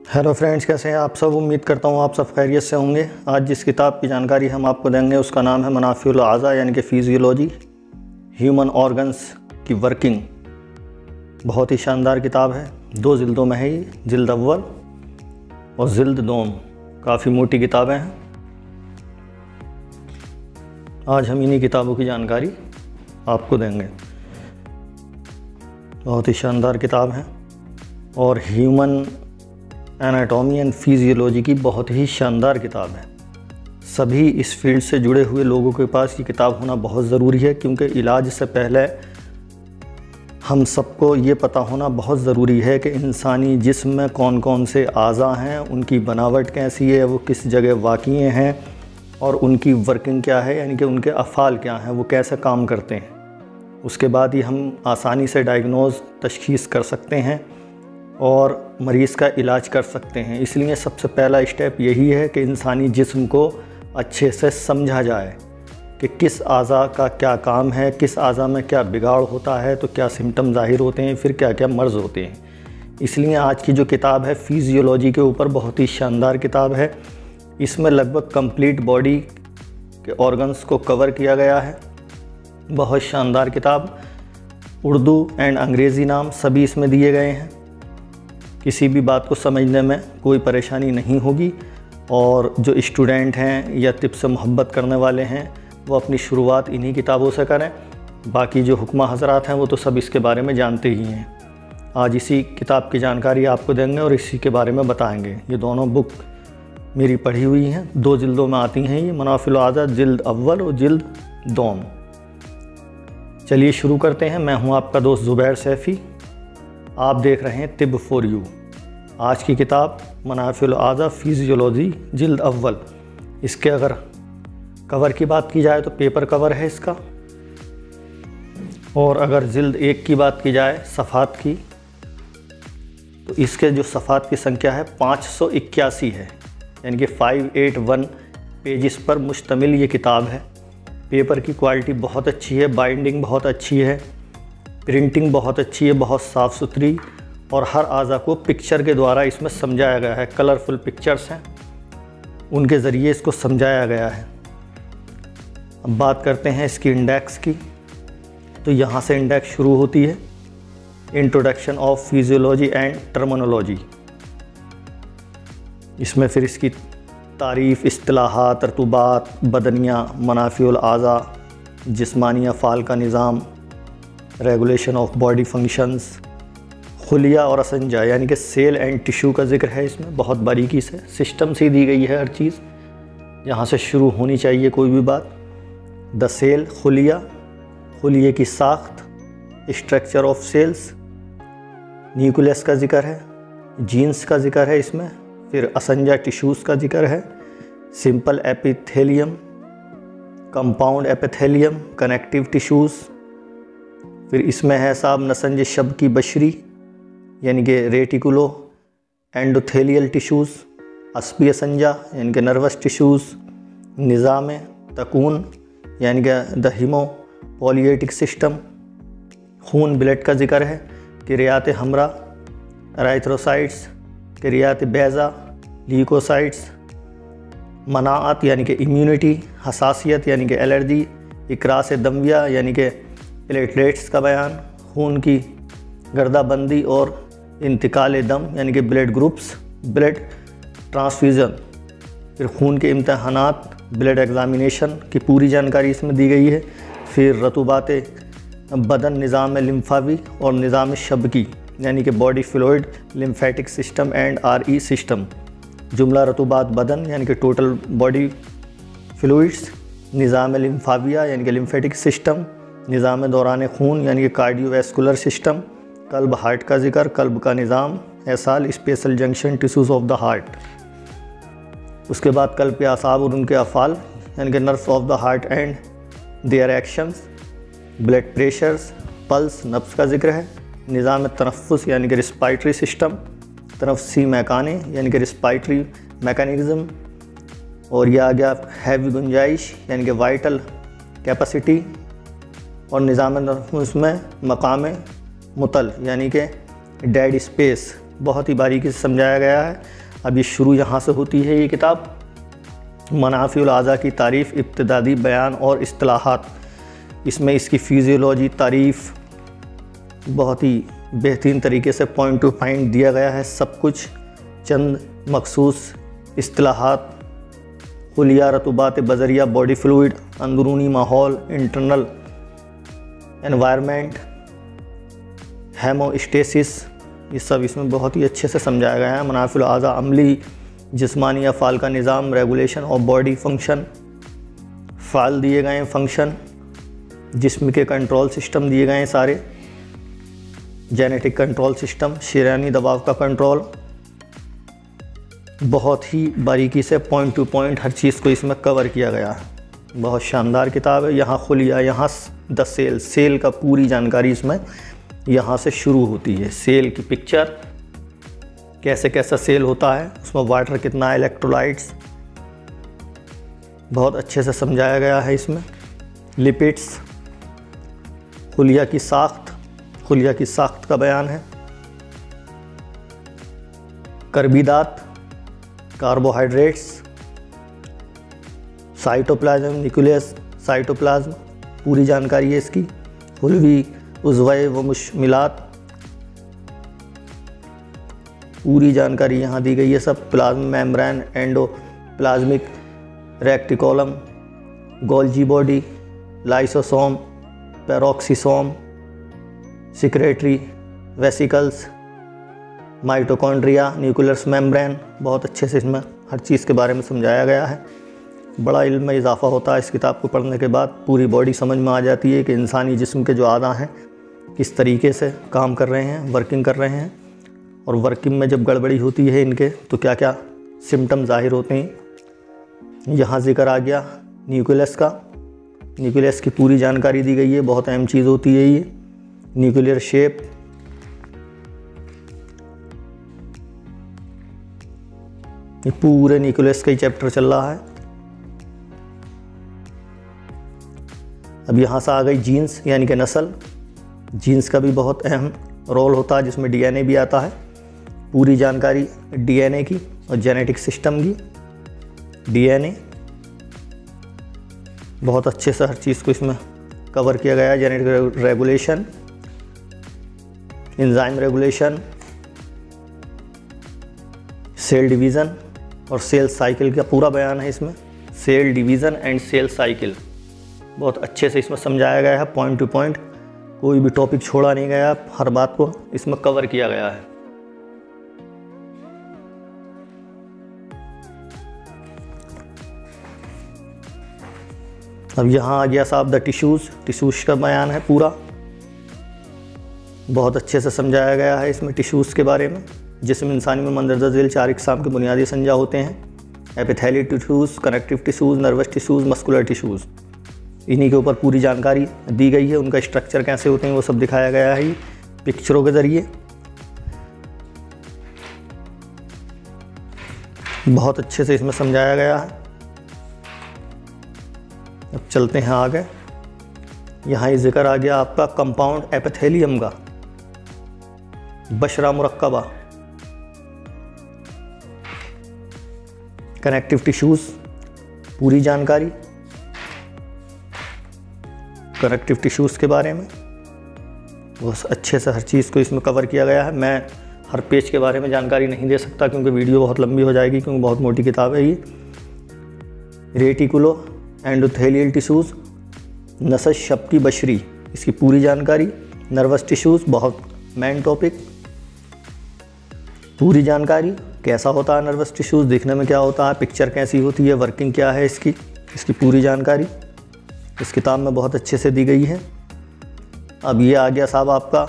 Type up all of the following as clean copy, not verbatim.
Hello friends, कैसे हैं आप सब। उम्मीद करता हूँ आप सब खैरियत से होंगे। आज जिस किताब की जानकारी हम आपको देंगे उसका नाम है मनाफिउल आज़ा यानी कि फिजियोलॉजी ह्यूमन ऑर्गन्स की वर्किंग। बहुत ही शानदार किताब है। 2 जिल्दों में है ये, जिल्द अव्वल और जिल्द दोम। काफ़ी मोटी किताबें हैं। आज हम इन्हीं किताबों की जानकारी आपको देंगे। बहुत ही शानदार किताब है और ह्यूमन एनाटॉमी एंड फिजियोलॉजी की बहुत ही शानदार किताब है। सभी इस फील्ड से जुड़े हुए लोगों के पास ये किताब होना बहुत ज़रूरी है, क्योंकि इलाज से पहले हम सबको ये पता होना बहुत ज़रूरी है कि इंसानी जिस्म में कौन कौन से आज़ा हैं, उनकी बनावट कैसी है, वो किस जगह वाक़ई हैं और उनकी वर्किंग क्या है, यानी कि उनके अफ़ाल क्या हैं, वो कैसे काम करते हैं। उसके बाद ही हम आसानी से डायग्नोज तशख़ीस कर सकते हैं और मरीज़ का इलाज कर सकते हैं। इसलिए सबसे पहला स्टेप यही है कि इंसानी जिस्म को अच्छे से समझा जाए कि किस आज़ा का क्या काम है, किस आज़ा में क्या बिगाड़ होता है, तो क्या सिम्टम ज़ाहिर होते हैं, फिर क्या क्या मर्ज़ होते हैं। इसलिए आज की जो किताब है फिजियोलॉजी के ऊपर बहुत ही शानदार किताब है। इसमें लगभग कंप्लीट बॉडी के ऑर्गन्स को कवर किया गया है। बहुत शानदार किताब। उर्दू एंड अंग्रेज़ी नाम सभी इसमें दिए गए हैं। किसी भी बात को समझने में कोई परेशानी नहीं होगी और जो स्टूडेंट हैं या तिब से मोहब्बत करने वाले हैं वो अपनी शुरुआत इन्हीं किताबों से करें। बाकी जो हुक्मा हज़रात हैं वो तो सब इसके बारे में जानते ही हैं। आज इसी किताब की जानकारी आपको देंगे और इसी के बारे में बताएंगे। ये दोनों बुक मेरी पढ़ी हुई हैं, 2 जिल्दों में आती हैं ये, मनाफिउल आज़ा जिल्द अव्वल और जिल्द दोम। चलिए शुरू करते हैं। मैं हूँ आपका दोस्त ज़ुबैर सैफ़ी। आप देख रहे हैं तिब फॉर यू। आज की किताब मनाफिउल आज़ा फिजियोलॉजी जिल्द अव्वल। इसके अगर कवर की बात की जाए तो पेपर कवर है इसका, और अगर जिल्द 1 की बात की जाए सफ़ात की, तो इसके जो सफ़ात की संख्या है 581 है, यानी कि 581 पेजिस पर मुश्तमिल ये किताब है। पेपर की क्वालिटी बहुत अच्छी है, बाइंडिंग बहुत अच्छी है, प्रिंटिंग बहुत अच्छी है, बहुत साफ़ सुथरी, और हर आज़ा को पिक्चर के द्वारा इसमें समझाया गया है। कलरफुल पिक्चर्स हैं, उनके ज़रिए इसको समझाया गया है। अब बात करते हैं इसकी इंडेक्स की। तो यहाँ से इंडेक्स शुरू होती है, introduction of physiology and terminology. इसमें फिर इसकी तारीफ़, इस्तिलाहात, तरतूबात, बदनिया, मनाफिउल आज़ा, जिस्मानी अफ़ाल का निज़ाम, रेगुलेशन ऑफ बॉडी फंक्शंस, खुलिया और असंजा यानी कि सेल एंड टिश्यू का जिक्र है इसमें बहुत बारीकी से। सिस्टम से दी गई है हर चीज़, यहाँ से शुरू होनी चाहिए कोई भी बात। द सेल, खुलिया, खुलिये की साख्त, स्ट्रक्चर ऑफ सेल्स, न्यूक्लियस का जिक्र है, जीन्स का जिक्र है इसमें, फिर असंजा टिश्यूज़ का जिक्र है, simple epithelium, compound epithelium, connective tissues. फिर इसमें है साहब नसंज शब की बशरी यानी कि रेटिकुलो एंडोथेलियल टिश्यूज़, अस्बी असंजा यानी कि नर्वस टिश्यूज़, निज़ाम तकून यानी कि द हीमोपोलिएटिक सिस्टम, खून ब्लड का जिक्र है, किरियात हमरा, एराइथ्रोसाइट्स, किरियात बैज़ा, ल्यूकोसाइट्स, मनाअत यानी कि इम्यूनिटी, हसासियत यानी कि एलर्जी, इकरास दमविया यानी कि प्लेटलेट्स का बयान, खून की गर्दाबंदी और इंतकाल दम यानी कि ब्लड ग्रुप्स, ब्लड ट्रांसफ्यूज़न, फिर खून के इम्तहानात, ब्लड एग्ज़ामिनेशन की पूरी जानकारी इसमें दी गई है। फिर रतूबात बदन, निज़ाम लिम्फावी और निज़ाम शबकी यानी कि body fluid, lymphatic system and RE system, जुमला रतूबात बदन यानी कि टोटल बॉडी फ्लूइड्स, निज़ाम लिम्फाविया यानी कि लिम्फेटिक सिस्टम, निज़ाम दौरान खून यानी कि कार्डियोवैस्कुलर सिस्टम, कल्ब हार्ट का जिक्र, कल्ब का निज़ाम, एसाल special junction tissues of the heart. उसके बाद कल्ब के आसाब और उनके अफ़ाल यानी कि nerves of the heart and their actions, blood pressures, pulse, नब्ज़ का जिक्र है, निज़ाम तनफ़ुस यानी कि रिस्पायटरी सिस्टम, तनफ़ुसी मैकाने यानी कि रिस्पायटरी मैकेनिज़्म, और यह आ गया हैवी गुंजाइश यानी कि वाइटल कैपेसिटी, और निज़ाम तनफ़ुस में मकाम मुतल यानी कि डेड स्पेस बहुत ही बारीकी से समझाया गया है। अब ये शुरू यहाँ से होती है ये किताब, मनाफ़िउल आज़ा की तारीफ़, इब्तिदाई बयान और इस्तिलाहात। इसमें इसकी फिजियोलॉजी, तारीफ़ बहुत ही बेहतरीन तरीके से पॉइंट टू पॉइंट दिया गया है सब कुछ। चंद मखसूस इस्तिलाहात, खुलिया रतूबात बज़रिया बॉडी फ्लूइड, अंदरूनी माहौल, इंटरनल एनवायरनमेंट, हेमोस्टेसिस, ये सब इसमें बहुत ही अच्छे से समझाया गया है। मनाफ़िउल आज़ा अमली जिस्मानी अफ़ाल का निज़ाम, रेगुलेशन ऑफ बॉडी फंक्शन, फ़ाल दिए गए हैं फंक्शन, जिस्म के कंट्रोल सिस्टम दिए गए हैं सारे, जेनेटिक कंट्रोल सिस्टम, शरीरानी दबाव का कंट्रोल, बहुत ही बारीकी से पॉइंट टू पॉइंट हर चीज़ को इसमें कवर किया गया है। बहुत शानदार किताब है। यहाँ खुलिया, यहाँ द सेल, सेल का पूरी जानकारी इसमें यहाँ से शुरू होती है। सेल की पिक्चर, कैसे कैसा सेल होता है, उसमें वाटर कितना है, इलेक्ट्रोलाइट्स, बहुत अच्छे से समझाया गया है इसमें। लिपिड्स, खुलिया की साख्त, खुलिया की साख्त का बयान है। कर्बीदात, कार्बोहाइड्रेट्स, साइटोप्लाज्म, न्यूक्लियस, साइटोप्लाज्म, पूरी जानकारी है इसकी। हुलवी, उज़्वे व मुश्मिलात, पूरी जानकारी यहाँ दी गई है सब। Plasma membrane, endoplasmic reticulum, Golgi body, lysosome, peroxisome, secretory vesicles, mitochondria, nucleus membrane, बहुत अच्छे से इसमें हर चीज़ के बारे में समझाया गया है। बड़ा इल्म में इजाफ़ा होता है इस किताब को पढ़ने के बाद। पूरी बॉडी समझ में आ जाती है कि इंसानी जिस्म के जो आदा हैं किस तरीके से काम कर रहे हैं, वर्किंग कर रहे हैं, और वर्किंग में जब गड़बड़ी होती है इनके तो क्या क्या सिम्टम ज़ाहिर होते हैं। यहाँ जिक्र आ गया न्यूक्लियस का, न्यूक्लियस की पूरी जानकारी दी गई है। बहुत अहम चीज़ होती है ये। न्यूक्लियर शेप, ये पूरे न्यूक्लियस का ही चैप्टर चल रहा है। अब यहाँ से आ गई जीन्स यानी कि नस्ल। जीन्स का भी बहुत अहम रोल होता है जिसमें डीएनए भी आता है। पूरी जानकारी डीएनए की और जेनेटिक सिस्टम की। डीएनए बहुत अच्छे से हर चीज़ को इसमें कवर किया गया है। Genetic regulation, enzyme regulation, cell division और सेल साइकिल का पूरा बयान है इसमें। Cell division and cell cycle बहुत अच्छे से इसमें समझाया गया है, पॉइंट टू पॉइंट। कोई भी टॉपिक छोड़ा नहीं गया, हर बात को इसमें कवर किया गया है। अब यहाँ आ गया साहब द टिश्यूज़, टिश्यूज़ का बयान है पूरा। बहुत अच्छे से समझाया गया है इसमें टिश्यूज़ के बारे में। जिसमें इंसानी में मंदरजा झेल 4 अक़साम के बुनियादी संजा होते हैं। Epithelial tissues, connective tissues, nervous tissues, muscular tissues. इन्हीं के ऊपर पूरी जानकारी दी गई है। उनका स्ट्रक्चर कैसे होते हैं वो सब दिखाया गया है पिक्चरों के ज़रिए। बहुत अच्छे से इसमें समझाया गया है। अब चलते हैं आगे। यहाँ ये जिक्र आ गया आपका कंपाउंड एपिथेलियम का, बशरा मुरक्कबा, कनेक्टिव टिश्यूज़, पूरी जानकारी कनेक्टिव टिश्यूज़ के बारे में बहुत अच्छे से हर चीज़ को इसमें कवर किया गया है। मैं हर पेज के बारे में जानकारी नहीं दे सकता क्योंकि वीडियो बहुत लंबी हो जाएगी, क्योंकि बहुत मोटी किताब है ये। रेटिकुलो एंडोथेलियल टिश्यूज़, नसज शब्की बशरी, इसकी पूरी जानकारी। नर्वस टिश्यूज़ बहुत मेन टॉपिक, पूरी जानकारी कैसा होता है नर्वस टिश्यूज़, दिखने में क्या होता है, पिक्चर कैसी होती है, वर्किंग क्या है इसकी पूरी जानकारी इस किताब में बहुत अच्छे से दी गई है। अब ये आ गया साहब आपका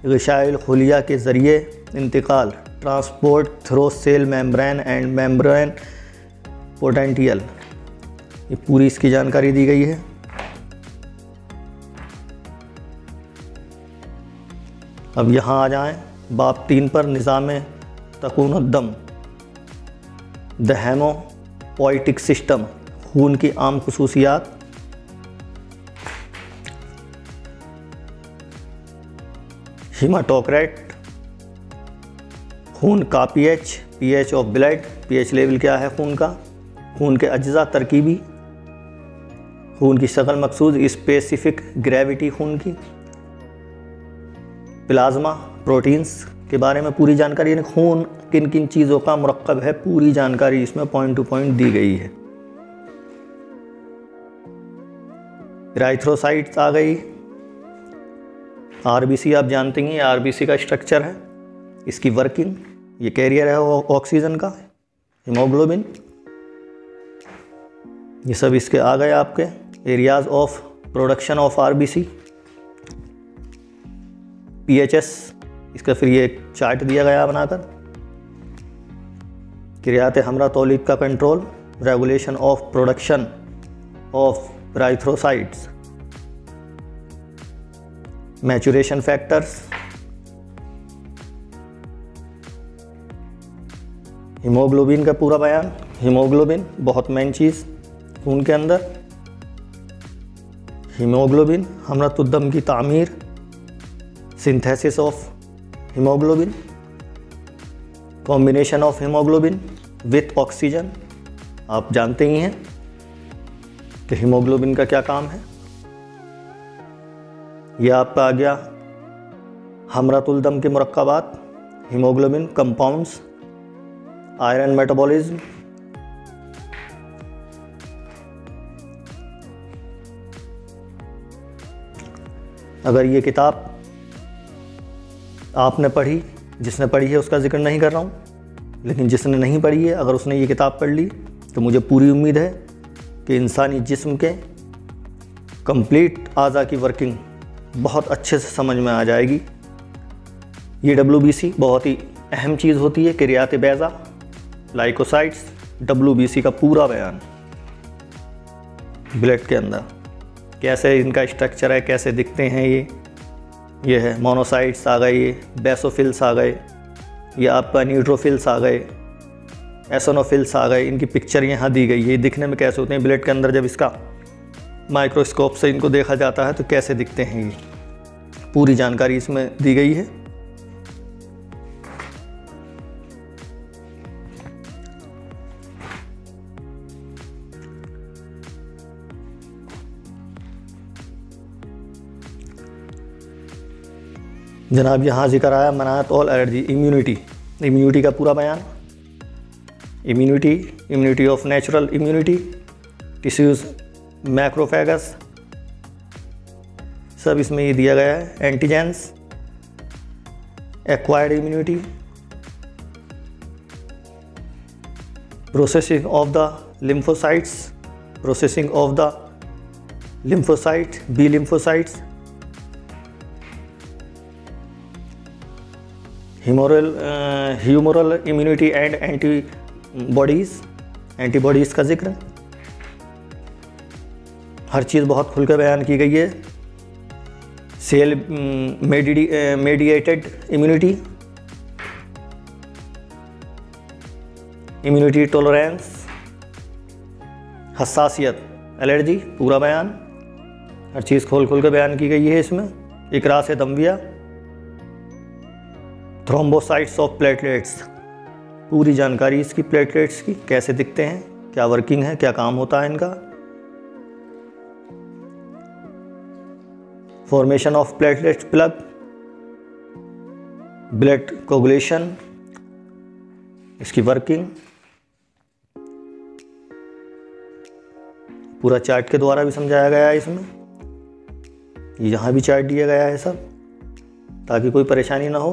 ग़िशाइल खुलिया के ज़रिए इंतकाल, transport through cell membrane and membrane potential, ये पूरी इसकी जानकारी दी गई है। अब यहाँ आ जाएं बाब 3 पर, निज़ाम तकूनुद्दम, द हेमोपोइटिक सिस्टम, खून की आम खुसूसियात। हीमाटोक्रेट, खून का pH of blood, pH level क्या है खून का, खून के अज्जा तरकीबी, खून की शक्ल मकसूद, स्पेसिफिक ग्रेविटी खून की, प्लाज्मा प्रोटीन्स के बारे में पूरी जानकारी, यानी खून किन किन चीज़ों का मुरक्कब है पूरी जानकारी इसमें पॉइंट टू पॉइंट दी गई है। इराइथ्रोसाइट्स आ गई। आरबीसी आप जानते हैं, आरबीसी का स्ट्रक्चर है, इसकी वर्किंग, ये कैरियर है ऑक्सीजन का, हीमोग्लोबिन, ये सब इसके आ गए आपके। Areas of production of RBC, PHS, इसका फिर ये एक चार्ट दिया गया बनाकर। क्रियात हमरा तौलीद का control, regulation of production of erythrocytes, maturation factors, haemoglobin का पूरा बयान। हीमोग्लोबिन बहुत मेन चीज़ खून के अंदर, हीमोग्लोबिन हमरतुद्दम की तामीर, synthesis of haemoglobin, combination of haemoglobin with oxygen, आप जानते ही हैं कि हीमोग्लोबिन का क्या काम है। यह आपका आ गया हमरतुल दम के मुरक्कबात, हीमोग्लोबिन कंपाउंड्स, आयरन मेटाबॉलिज्म, अगर ये किताब आपने पढ़ी, जिसने पढ़ी है उसका जिक्र नहीं कर रहा हूँ, लेकिन जिसने नहीं पढ़ी है अगर उसने ये किताब पढ़ ली तो मुझे पूरी उम्मीद है कि इंसानी जिस्म के कंप्लीट आज़ा की वर्किंग बहुत अच्छे से समझ में आ जाएगी। ये WBC बहुत ही अहम चीज़ होती है, क्रियात बैज़ा, लाइकोसाइट्स, WBC का पूरा बयान ब्लड के अंदर, कैसे इनका स्ट्रक्चर है, कैसे दिखते हैं ये है मोनोसाइट्स आ गए, ये बेसोफिल्स आ गए, ये आपका न्यूट्रोफिल्स आ गए, एसोनोफिल्स आ गए, इनकी पिक्चर यहाँ दी गई है। दिखने में कैसे होते हैं ब्लड के अंदर, जब इसका माइक्रोस्कोप से इनको देखा जाता है तो कैसे दिखते हैं, ये पूरी जानकारी इसमें दी गई है। जनाब यहाँ जिक्र आया मनात और एलर्जी, इम्यूनिटी का पूरा बयान, immunity of natural immunity, tissues, macrophages, सब इसमें ये दिया गया है। Antigens, acquired immunity, processing of the lymphocytes, processing of the lymphocyte, B lymphocytes, humoral immunity and antibodies का जिक्र, हर चीज़ बहुत खुल कर बयान की गई है। सेल मेडिएटेड इम्यूनिटी टॉलरेंस, हसासियत, एलर्जी, पूरा बयान, हर चीज़ खोल कर बयान की गई है इसमें। इकरास दमविया, थ्रोम्बोसाइट्स ऑफ प्लेटलेट्स, पूरी जानकारी इसकी, प्लेटलेट्स की कैसे दिखते हैं, क्या वर्किंग है, क्या काम होता है इनका। Formation of platelets plug, blood coagulation, इसकी वर्किंग पूरा चार्ट के द्वारा भी समझाया गया है इसमें। यहाँ भी चार्ट दिया गया है सब, ताकि कोई परेशानी ना हो।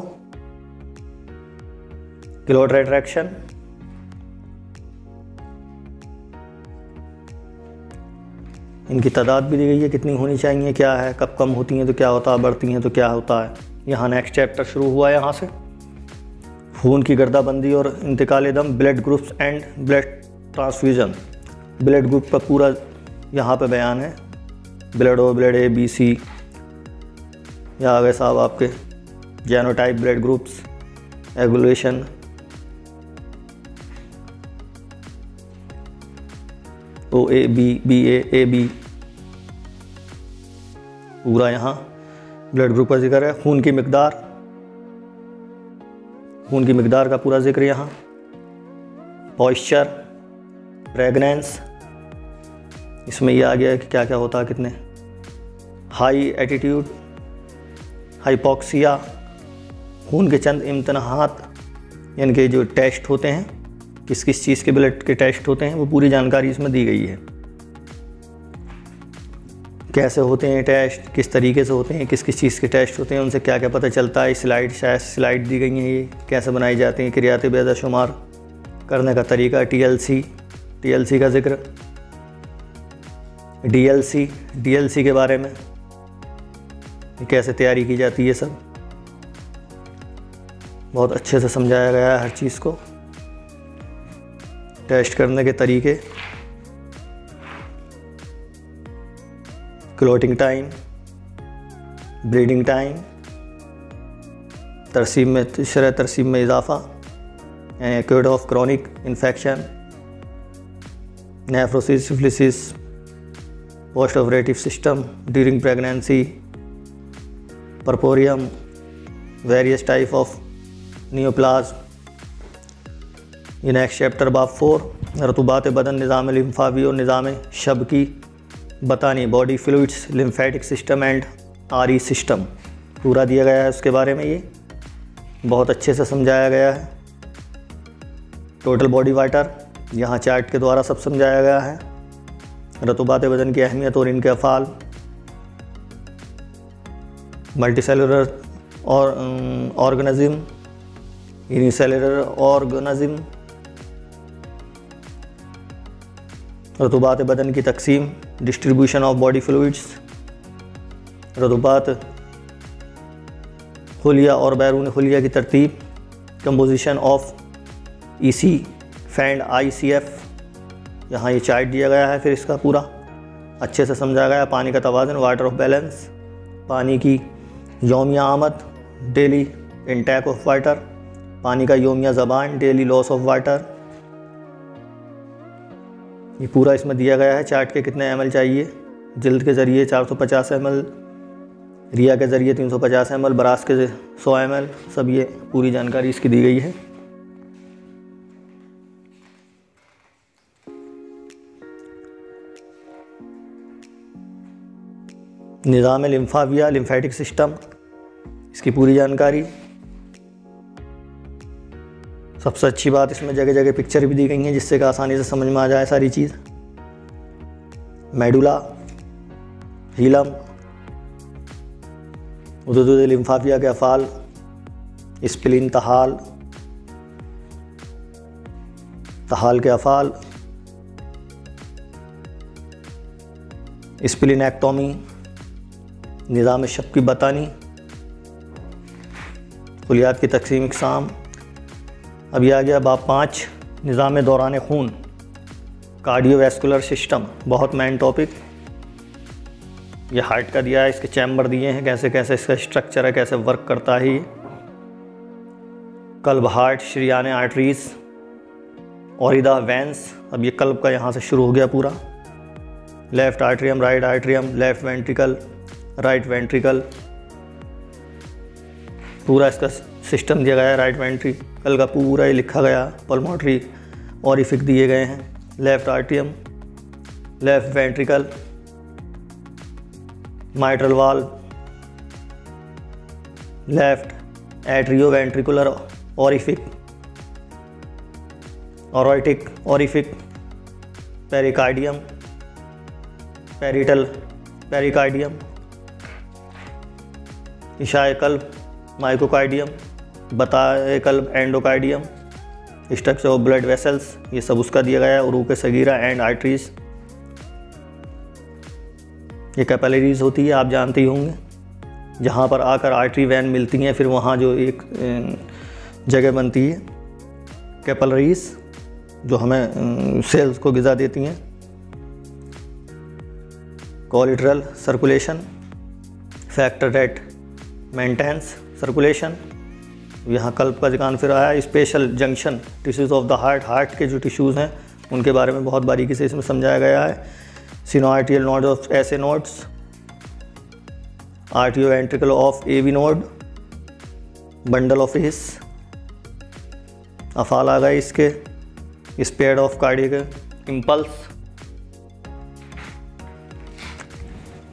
क्लॉट रेट्रैक्शन, इनकी तादाद भी दी गई है, कितनी होनी चाहिए, क्या है, कब कम होती हैं तो क्या होता है, बढ़ती हैं तो क्या होता है। यहाँ नेक्स्ट चैप्टर शुरू हुआ है यहाँ से, खून की गर्दाबंदी और इंतकाल दम, blood groups and blood transfusion, blood group का पूरा यहाँ पे बयान है। Blood O, blood A, B, C, या आ गए साहब आपके genotype, blood groups, agglutination, O A B, B A B, पूरा यहाँ ब्लड ग्रुप का जिक्र है। खून की मिकदार, खून की मिकदार का पूरा जिक्र यहाँ, पॉइस्चर, फ्रेगनेंस, इसमें ये आ गया कि क्या क्या होता है कितने, हाई एटीट्यूड, हाइपोक्सिया, खून के चंद इम्तनाहात यानी कि जो टेस्ट होते हैं, किस किस चीज़ के ब्लड के टेस्ट होते हैं, वो पूरी जानकारी इसमें दी गई है। कैसे होते हैं टेस्ट, किस तरीके से होते हैं, किस किस चीज़ के टेस्ट होते हैं, उनसे क्या क्या पता चलता है। स्लाइड दी गई हैं, ये कैसे बनाई जाती हैं, क्रियाते बेदा शुमार करने का तरीका, टीएलसी का जिक्र, डीएलसी के बारे में कैसे तैयारी की जाती है, सब बहुत अच्छे से समझाया गया है हर चीज़ को, टेस्ट करने के तरीके, क्लोटिंग टाइम, ब्लीडिंग टाइम, तरसीब में इजाफा, acute of chronic infection, nephrosis, syphilis, post operative system during pregnancy, puerperium, various type of neoplasm. ये नेक्स्ट चैप्टर बाब 4, रतूबात बदन, निज़ाम लिम्फावी और निज़ाम शब की बतानी, body fluids, lymphatic system and आरी सिस्टम पूरा दिया गया है उसके बारे में, ये बहुत अच्छे से समझाया गया है। टोटल बॉडी वाटर यहाँ चार्ट के द्वारा सब समझाया गया है। रतूबात बदन की अहमियत और इनके अफ़ाल, मल्टीसेलुलर और ऑर्गेनिज्म, यूनिसेलुलर ऑर्गेनिज्म, रतूबात बदन की तकसीम, डिस्ट्रीब्यूशन ऑफ बॉडी फ्लूइड्स, रतूबात खुलिया और बैरून खुलिया की तरतीब, composition of EC F and ICF, यहाँ ये चार्ट दिया गया है, फिर इसका पूरा अच्छे से समझाया गया। पानी का तवाज़ुन, वाटर ऑफ बैलेंस, पानी की यौमिया आमद, डेली इंटेक ऑफ वाटर, पानी का यौमिया ज़बान, डेली लॉस ऑफ वाटर, ये पूरा इसमें दिया गया है। चार्ट के कितने ml चाहिए, जिल्द के ज़रिए 450 ml, रिया के ज़रिए 350 ml, बरास के 100 ml, सब ये पूरी जानकारी इसकी दी गई है। निज़ाम लिम्फाविया, लिम्फेटिक सिस्टम, इसकी पूरी जानकारी। सबसे अच्छी बात इसमें जगह जगह पिक्चर भी दी गई हैं जिससे कि आसानी से समझ में आ जाए सारी चीज़। मेडुला, हीलम, उदुद लिम्फाविया के अफ़ाल, स्प्लीन, तहाल के अफ़ाल, स्प्लीनेक्टोमी, निज़ाम शब की बतानी, खुलियात की तकसीम, इक़साम। अब यह आ गया बाब 5, निज़ाम दौरान खून, कार्डियोवैस्कुलर सिस्टम, बहुत मेन टॉपिक। ये हार्ट का दिया है, इसके चैम्बर दिए हैं, कैसे कैसे इसका स्ट्रक्चर है, कैसे वर्क करता है ये। कल्ब, हार्ट, शरियान आर्टरीज, ओरिदा, वेंस। अब ये कल्ब का यहाँ से शुरू हो गया पूरा। Left atrium, right atrium, left ventricle, right ventricle, पूरा इसका सिस्टम दिया गया है। राइट वेंट्रिकल का पूरा ही लिखा गया, पल्मोनरी ऑरिफिक दिए गए हैं। Left atrium, left ventricle, mitral valve, left atrioventricular orifice, aortic orifice, pericardium, pericardium, इशाए कल्ब, माइकोकार्डियम, बताए कल्ब, endocardium, structure of blood vessels, ये सब उसका दिया गया है। उरूक सगीरा एंड आर्टरीज, ये कैपिलरीज होती है, आप जानते ही होंगे, जहाँ पर आकर आर्टरी वैन मिलती हैं, फिर वहाँ जो एक जगह बनती है कैपिलरीज, जो हमें सेल्स को ग़िज़ा देती हैं। Collateral circulation, factor that maintains circulation, यहाँ कल्ब का जिक्र फिर आया। Special junction tissues of the heart, heart के जो टिश्यूज़ हैं उनके बारे में बहुत बारीकी से इसमें समझाया गया है। सिनोआर्टियल नोड ऑफ ऐसे नोड्स, आर्टियो ventricle of AV node, bundle of His, अफ़ाल आ गए इसके। Speed of cardiac impulse,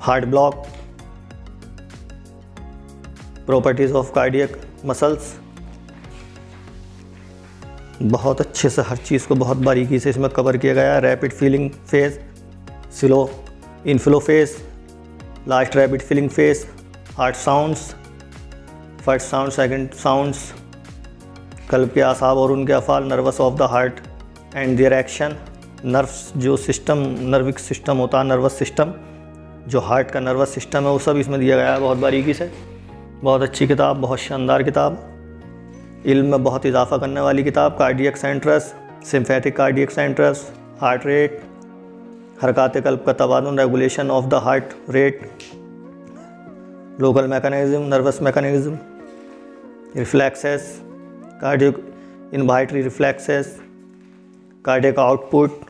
heart block, properties of cardiac muscles. बहुत अच्छे से हर चीज़ को बहुत बारीकी से इसमें कवर किया गया है। Rapid filling phase, slow inflow phase, last rapid filling phase, heart sounds, first sound, second sounds, कल्ब के आसाब और उनके अफ़ाल, nerves of the heart and their action. Nerves जो सिस्टम, नर्विक सिस्टम होता है, नर्वस सिस्टम जो हार्ट का नर्वस सिस्टम है, वो सब इसमें दिया गया है बहुत बारीकी से। बहुत अच्छी किताब, बहुत शानदार किताब, इल्म में बहुत इजाफा करने वाली किताब। Cardiac centres, sympathetic cardiac centres, heart rate, हरकत कल्ब का तवाज़ुन, regulation of the heart rate, local mechanism, nervous mechanism, reflexes, cardiac inhibitory reflexes, cardiac output,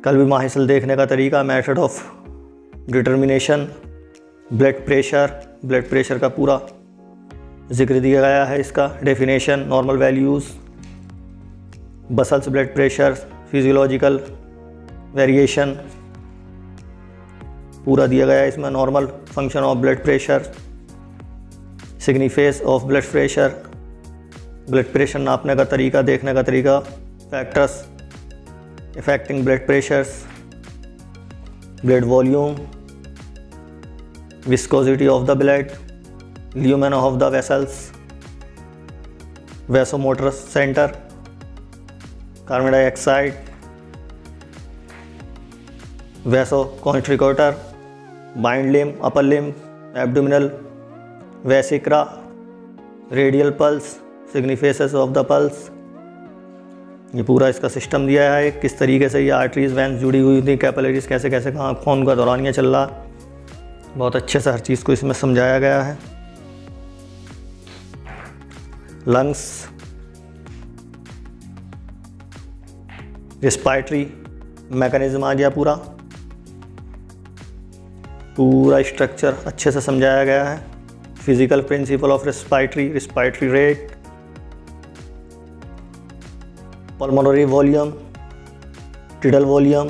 कल्बी माहिसल देखने का तरीका, method of determination, blood pressure का पूरा जिक्र दिया गया है इसका, definition, normal values, basal blood pressure, physiological variation पूरा दिया गया है इसमें, normal function of blood pressure, significance of blood pressure नापने का तरीका, देखने का तरीका, factors affecting blood pressures, blood volume, viscosity of the blood, lumen of the vessels, vasomotor centre, carbon dioxide, vasoconstrictor, bind limb, upper limb, abdominal viscera, radial pulse, significance of the pulse. ये पूरा इसका system दिया है, किस तरीके से ये arteries vans जुड़ी हुई थी, कैपिलरीज कैसे कैसे कहाँ खून का दौरानिया चल रहा, बहुत अच्छे से हर चीज़ को इसमें समझाया गया है। लंग्स, रिस्पायरेटरी मैकेनिज्म आ गया, पूरा स्ट्रक्चर अच्छे से समझाया गया है। Physical principle of respiratory rate, pulmonary volume, tidal volume,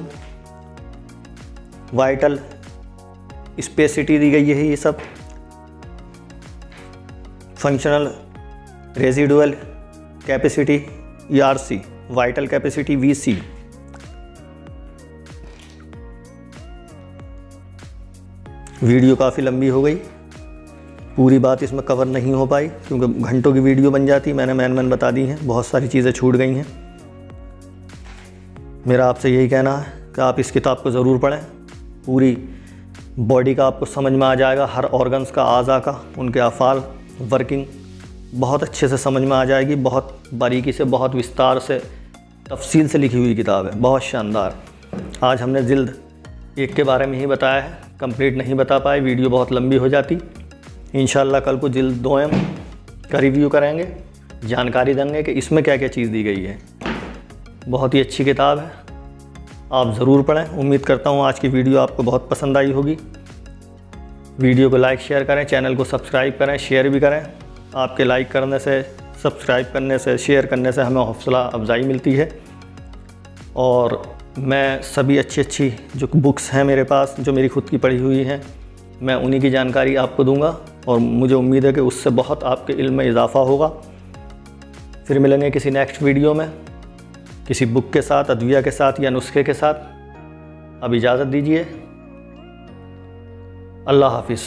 vital capacity दी गई है, ये सब functional residual capacity ERC, vital capacity VC। Video काफ़ी लंबी हो गई, पूरी बात इसमें कवर नहीं हो पाई क्योंकि घंटों की वीडियो बन जाती, मैंने मैन बता दी हैं, बहुत सारी चीज़ें छूट गई हैं। मेरा आपसे यही कहना है कि आप इस किताब को ज़रूर पढ़ें, पूरी बॉडी का आपको समझ में आ जाएगा, हर ऑर्गन्स का, आज़ा का, उनके अफ़ाल, वर्किंग बहुत अच्छे से समझ में आ जाएगी। बहुत बारीकी से, बहुत विस्तार से, तफसील से लिखी हुई किताब है, बहुत शानदार। आज हमने जिल्द 1 के बारे में ही बताया है, कंप्लीट नहीं बता पाए, वीडियो बहुत लंबी हो जाती। इंशाल्लाह कल को जिल्द 2M का रिव्यू करेंगे, जानकारी देंगे कि इसमें क्या क्या चीज़ दी गई है। बहुत ही अच्छी किताब है, आप ज़रूर पढ़ें। उम्मीद करता हूँ आज की वीडियो आपको बहुत पसंद आई होगी। वीडियो को लाइक शेयर करें, चैनल को सब्सक्राइब करें, शेयर भी करें। आपके लाइक करने से, सब्सक्राइब करने से, शेयर करने से हमें हौसला अफजाई मिलती है। और मैं सभी अच्छी जो बुक्स हैं मेरे पास, जो मेरी खुद की पढ़ी हुई हैं, मैं उन्हीं की जानकारी आपको दूंगा और मुझे उम्मीद है कि उससे बहुत आपके इल्म में इजाफ़ा होगा। फिर मिलेंगे किसी नेक्स्ट वीडियो में, किसी बुक के साथ, अद्विया के साथ या नुस्खे के साथ। अब इजाज़त दीजिए, अल्लाह हाफिज़।